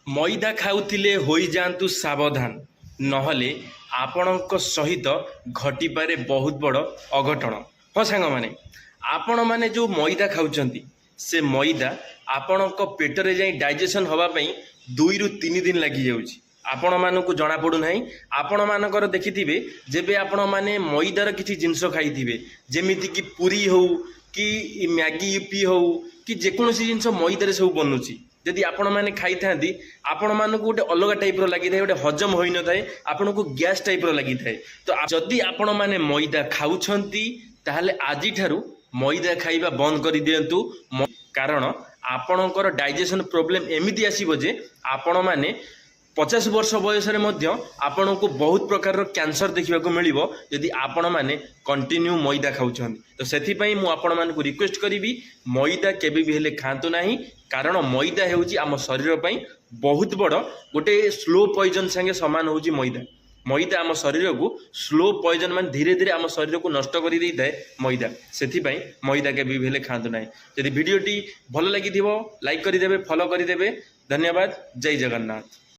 ମଇଦା ଖାଉଥିଲେ ହୋଇଯାଆନ୍ତୁ ସାବଧାନ, ନହେଲେ ଆପଣଙ୍କ ସହିତ ଘଟିପାରେ ବହୁତ ବଡ଼ ଅଘଟଣ। ହଁ ସାଙ୍ଗମାନେ, ଆପଣମାନେ ଯେଉଁ ମଇଦା ଖାଉଛନ୍ତି ସେ ମଇଦା ଆପଣଙ୍କ ପେଟରେ ଯାଇ ଡାଇଜେସନ୍ ହେବା ପାଇଁ 2 ରୁ 3 ଦିନ ଲାଗିଯାଉଛି। ଆପଣମାନଙ୍କୁ ଜଣାପଡ଼ୁନାହିଁ। ଆପଣମାନଙ୍କର ଦେଖିଥିବେ ଯେବେ ଆପଣମାନେ ମଇଦାର କିଛି ଜିନିଷ ଖାଇଥିବେ, ଯେମିତିକି ପୁରୀ ହେଉ କି ମ୍ୟାଗି ୟୁପି ହେଉ କି ଯେକୌଣସି ଜିନିଷ ମଇଦାରେ ସବୁ ବନୁଛି, ଯଦି ଆପଣମାନେ ଖାଇଥାନ୍ତି ଆପଣମାନଙ୍କୁ ଗୋଟେ ଅଲଗା ଟାଇପ୍ର ଲାଗିଥାଏ, ଗୋଟେ ହଜମ ହୋଇନଥାଏ, ଆପଣଙ୍କୁ ଗ୍ୟାସ୍ ଟାଇପ୍ର ଲାଗିଥାଏ। ତ ଯଦି ଆପଣମାନେ ମଇଦା ଖାଉଛନ୍ତି ତାହେଲେ ଆଜିଠାରୁ ମଇଦା ଖାଇବା ବନ୍ଦ କରିଦିଅନ୍ତୁ। କାରଣ ଆପଣଙ୍କର ଡାଇଜେସନ୍ ପ୍ରୋବ୍ଲେମ୍ ଏମିତି ଆସିବ ଯେ ଆପଣମାନେ 50 ବର୍ଷ ବୟସରେ ମଧ୍ୟ ଆପଣଙ୍କୁ ବହୁତ ପ୍ରକାରର କ୍ୟାନ୍ସର ଦେଖିବାକୁ ମିଳିବ ଯଦି ଆପଣମାନେ କଣ୍ଟିନ୍ୟୁ ମଇଦା ଖାଉଛନ୍ତି। ତ ସେଥିପାଇଁ ମୁଁ ଆପଣମାନଙ୍କୁ ରିକ୍ୱେଷ୍ଟ କରିବି, ମଇଦା କେବେ ବି ହେଲେ ଖାଆନ୍ତୁ ନାହିଁ। କାରଣ ମଇଦା ହେଉଛି ଆମ ଶରୀର ପାଇଁ ବହୁତ ବଡ଼ ଗୋଟେ ସ୍ଲୋ ପଏଜନ୍ ସାଙ୍ଗେ ସମାନ ହେଉଛି ମଇଦା। ମଇଦା ଆମ ଶରୀରକୁ ସ୍ଲୋ ପଏଜନ୍, ମାନେ ଧୀରେ ଧୀରେ ଆମ ଶରୀରକୁ ନଷ୍ଟ କରିଦେଇଥାଏ ମଇଦା। ସେଥିପାଇଁ ମଇଦା କେବେ ବି ହେଲେ ଖାଆନ୍ତୁ ନାହିଁ। ଯଦି ଭିଡ଼ିଓଟି ଭଲ ଲାଗିଥିବ ଲାଇକ୍ କରିଦେବେ, ଫଲୋ କରିଦେବେ। ଧନ୍ୟବାଦ। ଜୟ ଜଗନ୍ନାଥ।